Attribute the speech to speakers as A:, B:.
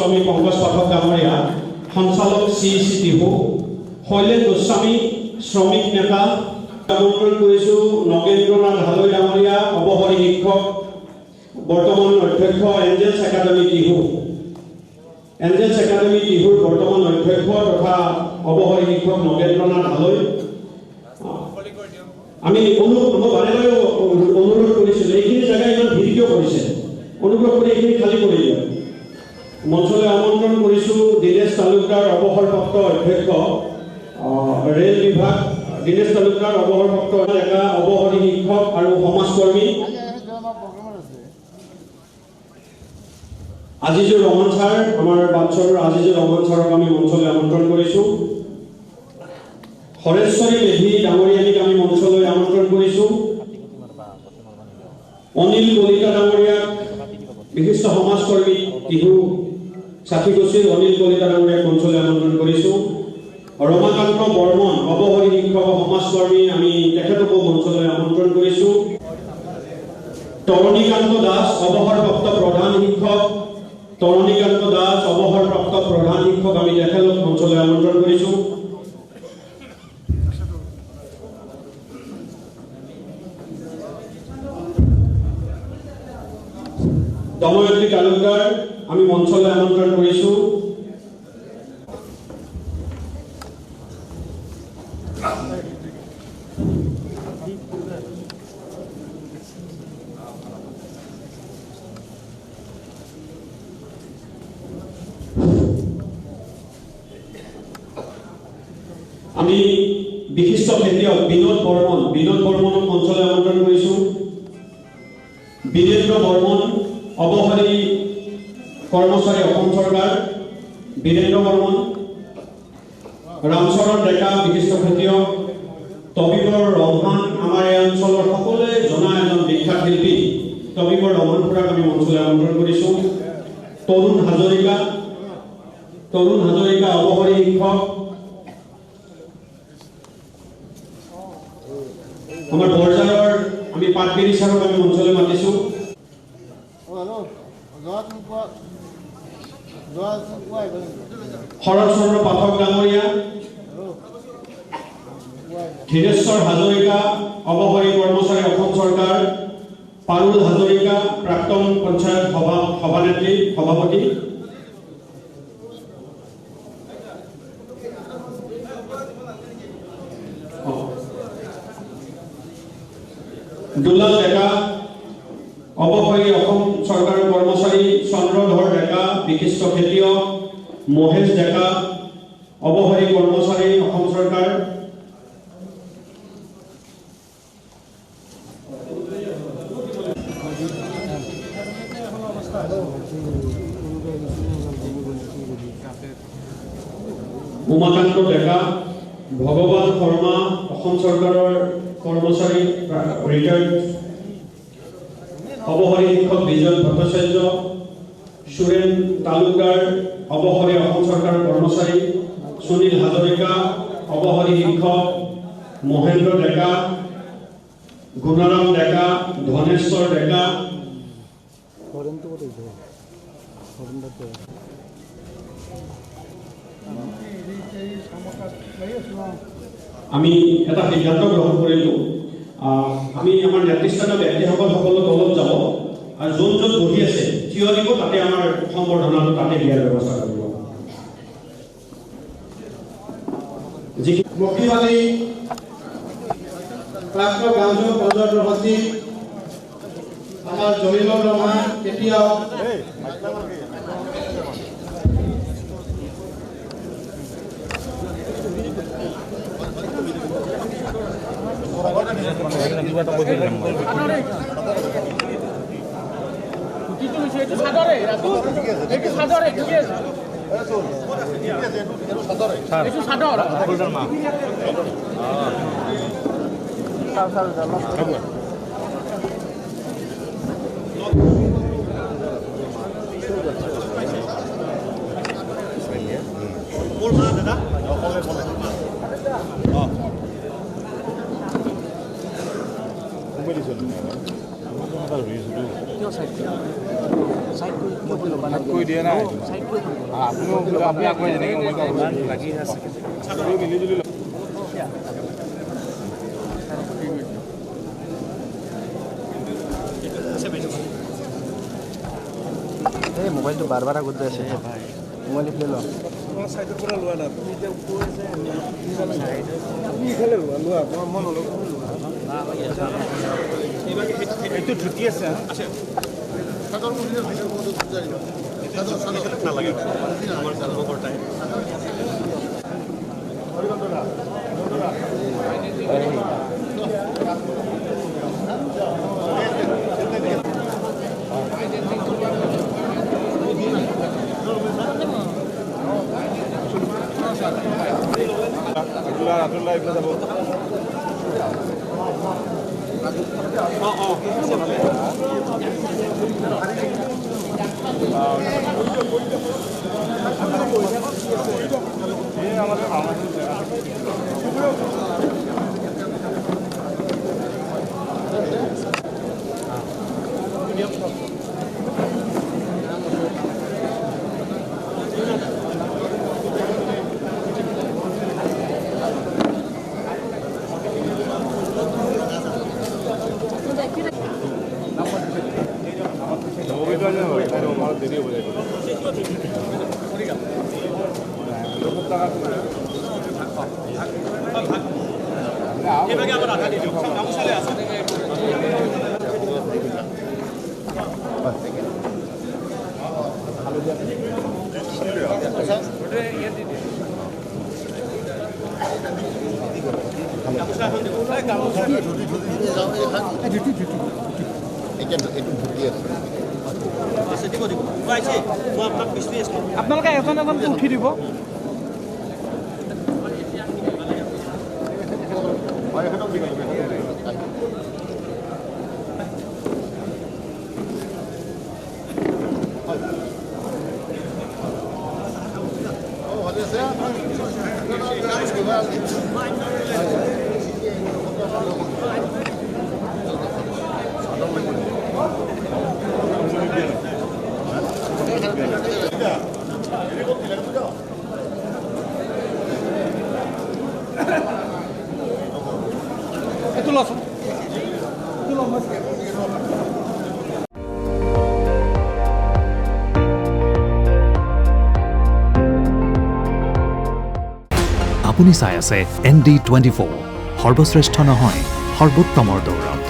A: আমি পংকজ পাঠক ডাঙৰীয়া, সঞ্চালক CEC টিহু, শৈলেশ গোস্বামী, শ্ৰমিক নেতা। আমন্ত্ৰণ কৰিছোঁ নগেন্দ্ৰনাথ হালৈ ডাঙৰীয়া, অৱসৰী শিক্ষক, বৰ্তমান অধ্যক্ষ Angels academy Tihu. Angels academy টিহুৰ বৰ্তমান অধ্যক্ষ তথা অৱসৰী শিক্ষক নগেন্দ্ৰনাথ হালৈ। আমি বাৰে অনুৰোধ কৰিছিলোঁ, এইখিনি জেগা ইমান ভিডিঅ' কৰিছে, অনুগ্ৰহ কৰি এইখিনি খালী কৰি দিয়ক। মঞ্চলৈ আমন্ত্ৰণ কৰিছোঁ দীনেশ তালুকদাৰ, অৱসৰপ্ৰাপ্ত অধ্যক্ষ ৰেল বিভাগ, দীনেশ তালুকদাৰ অৱসৰপ্ৰাপ্ত ডেকা, অৱসৰী শিক্ষক আৰু সমাজকৰ্মী। আজিজুৰ ৰহমান ছাৰ, আমাৰ বাঞ্চলৰ আজিজুৰ ৰহমান ছাৰক আমি মঞ্চলৈ আমন্ত্ৰণ কৰিছোঁ। হৰেশ্বৰী মেধি ডাঙৰীয়ানীক আমি মঞ্চলৈ আমন্ত্ৰণ কৰিছোঁ। অনিল কলিতা ডাঙৰীয়াক, বিশিষ্ট সমাজকৰ্মী টিহু ছাতিগছিৰ অনিল কলিতা ডাঙৰীয়াক মঞ্চলৈ আমন্ত্ৰণ কৰিছোঁ। ৰমাকান্ত বৰ্মন, অৱসৰী শিক্ষক সমাজকৰ্মী, আমি তেখেতকো মঞ্চলৈ আমন্ত্ৰণ কৰিছোঁ। তৰণীকান্ত দাস, অৱসৰপ্ৰাপ্ত প্ৰধান শিক্ষক, তৰণীকান্ত দাস, অৱসৰপ্ৰাপ্ত প্ৰধান শিক্ষক, আমি তেখেতক মঞ্চলৈ আমন্ত্ৰণ কৰিছোঁ। দময়ন্তী তালুকদাৰ, আমি মঞ্চলৈ আমন্ত্ৰণ কৰিছোঁ। আমি বিশিষ্ট খেতিয়ক বিনোদ বৰ্মনক মঞ্চলৈ আমন্ত্ৰণ কৰিছোঁ। বীৰেন্দ্ৰ বৰ্মন, অৱসৰী কৰ্মচাৰী, অসম চৰকাৰ, বীৰেন্দ্ৰ বৰ্মন। ৰামচৰণ ডেকা, বিশিষ্ট খেতিয়ক। তবিবৰ ৰহমান, আমাৰ এই অঞ্চলৰ সকলোৱে জনা এজন বিখ্যাত শিল্পী, তবিবৰ ৰহমান খুৰাক আমি মঞ্চলৈ আমন্ত্ৰণ কৰিছোঁ। তৰুণ হাজৰিকা, অৱসৰী শিক্ষক। আমাৰ বৰজাৰৰ আমি পাটগিৰি ছাৰক আমি মঞ্চলৈ মাতিছোঁ। শৰৎ চন্দ্ৰ পাঠক ডাঙৰীয়া, ধীৰেশ্বৰ হাজৰিকা, অৱসৰী কৰ্মচাৰী, অসম চৰকাৰ, পাৰুল হাজৰিকা, প্ৰাক্তন পঞ্চায়ত সভাপতি। দুলাল ডেকা, অৱসৰী অসম চৰকাৰৰ কৰ্মচাৰী, চন্দ্ৰধৰ ডেকা, বিশিষ্ট খেতিয়ক, মহেশ ডেকা, অৱসৰী কৰ্মচাৰী, অসম চৰকাৰ। উমাকান্ত ডেকা, ভগৱান শৰ্মা, অসম চৰকাৰৰ কৰ্মচাৰী, ৰিটায়াৰ্ড। অৱসৰী শিক্ষক বিজয় ভট্টাচাৰ্য, সুৰেন তালুকদাৰ, অৱসৰী অসম চৰকাৰৰ কৰ্মচাৰী, সুনীল হাজৰিকা, অৱসৰী শিক্ষক, মহেন্দ্ৰ ডেকা, গুণাৰাম ডেকা, ধনেশ্বৰ ডেকা। আমি এটা সিদ্ধান্ত গ্ৰহণ কৰিলোঁ, আমি আমাৰ নেতৃস্থানীয় ব্যক্তিসকল সকলো তলত যাব আৰু যোন য'ত বহি আছে থিয় দিব, তাতে আমাৰ সম্বৰ্ধনাটো তাতে দিয়াৰ ব্যৱস্থা কৰিব। মকিবালী প্ৰাক্তন গাঁও পঞ্চায়তৰ সচিব, আমাৰ জলিলৰ ৰহমান খেতিয়ক,
B: competition. কৈ দিয়া নাই আপুনিও আপুনি আকৌ যেনেকৈ মই লাগি আছে মিলিজুলি
C: এই মোবাইলটো বাৰ বাৰ আগত আছে মোবাইল ইফালে লোৱা
B: সাইডৰ পৰা লোৱা না তুমি এতিয়া কৈছে তুমি ইফালে লোৱা মই নলওঁ এইটো ধুতি আছে নালাগে আমাৰ কৰ্মকৰ্তাই আব্দুল্লাহ এইফালে যাব দেরি হয়ে যায় এবারে আবার আধা দিও গামছালে আছে ভালো যায় আচ্ছা ওটা ইয়ে দি দে গামছা এখন দেখো গামছা ঝুটি যাও এই ঝুটি এটা একটু ঝুটি আছে আপোনালোকে এজন এজনকৈ উঠি দিব itu langsung
D: আপুনি চাই আছে ND24 সৰ্বশ্ৰেষ্ঠ নহয় সৰ্বোত্তমৰ দৌৰত